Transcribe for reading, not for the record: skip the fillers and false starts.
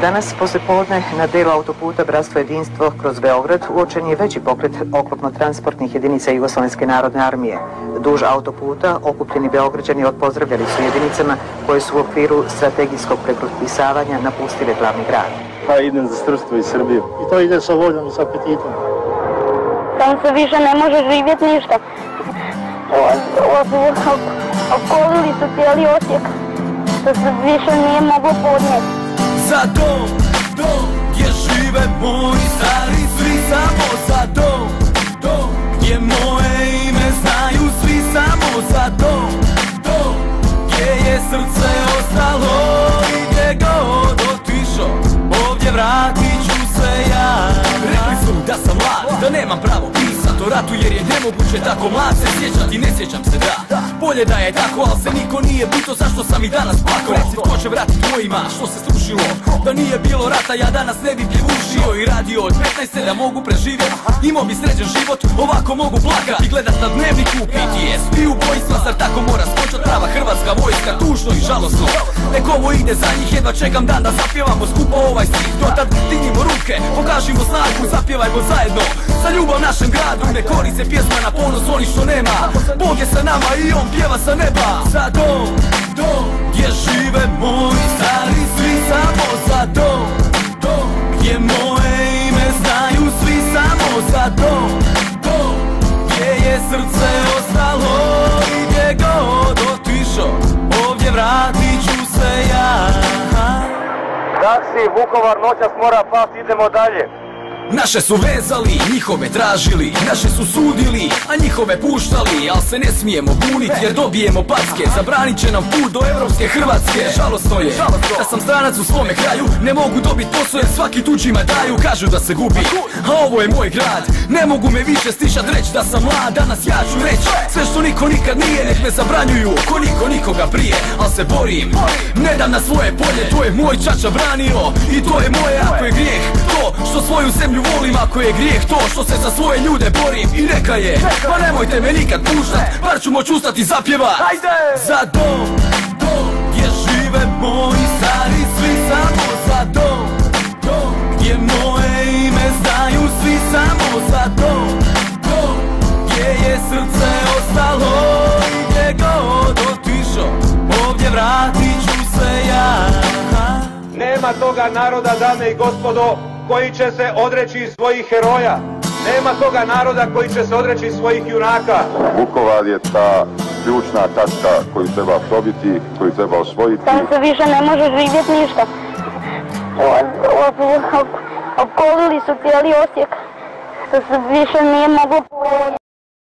Danas poslijepodne na delu autoputa Bratstvo jedinstvo kroz Beograd uočen je veći pokret oklopno-transportnih jedinica Jugoslovenske narodne armije. Duž autoputa okupljeni Beograđani odpozdravljali su jedinicama koje su u okviru strategijskog pregrupisavanja napustile glavni grad. Pa idem za srpstvo i Srbiju. I to ide sa voljom i sa apetitom. Tamo se više ne može živjeti ništa. Okolili su cijeli Osijek. To se više nije moglo podnijeti. Za dom gdje žive moji stari, svi samo za dom gdje moje ime znaju svi samo za dom gdje je srce ostalo i gdje god otišao, ovdje vratit ću se ja. Rekli su da sam mlad, da nemam pravo pisat o ratu jer je nemoguće tako mlad se sjećat i ne sjećam se da. Bolje da je tako, ali se niko nije pitao zašto sam i danas plakao. Reci tko će vratit mojima što se srušilo. Da nije bilo rata ja danas ne bi pjevušio i radio od 15 da mogu preživjet. Imao bi sređen život, ovako mogu plakat i gledat na dnevniku PTSD ubojstva. Zar tako mora skočat prava hrvatska vojska? Tužno i žalosno, nek ovo ide za njih. Jedva čekam dan da zapjevamo skupo ovaj stih. Dotad dignimo ruke, pokažimo snagu, zapjevajmo zajedno za ljubav našem gradu. Ne kori se pjesma na ponos oni što nema. Bog je sa nama i on pjeva sa neba. Za dom gdje žive moji stari, svi samo za dom gdje moje ime znaju svi samo za dom gdje je srce ostalo i gdje god otišao, ovdje vratit ću se ja. Taksi, Vukovar, noćas mora past, idemo dalje. Naše su vezali, njihove tražili, naše su sudili, a njihove puštali. Al se ne smijemo bunit jer dobijemo packe. Zabranit će nam put do evropske Hrvatske. Žalosno je da sam stranac u svome kraju, ne mogu dobit posao jer svaki tuđima daju. Kažu da se gubi, a ovo je moj grad. Ne mogu me više stišat reć da sam mlad. Danas ja ću reć sve što niko nikad nije. Nek me zabranjuju ko niko nikoga prije, al se borim, ne dam na svoje polje. To je moj čača branio i to je moje. Ako je grijeh to što svoju zemlju volim, ako je grijeh to što se za svoje ljude borim, i neka je, pa nemojte me nikad puštat, bar ću moć ustat i zapjevat. Za dom gdje žive moji stari, svi samo za dom gdje moje ime znaju svi samo za dom gdje je srce ostalo i gdje god otišao, ovdje vratit ću se ja. Nema toga naroda, dame i gospodo, koji će se odreći svojih heroja. Nema toga naroda koji će se odreći svojih junaka. Vukovar je ta ključna tačka koju treba probiti, koju treba osvojiti. Tamo se više ne može živjeti ništa. Okolili su cijeli Osijek. To se više nije moglo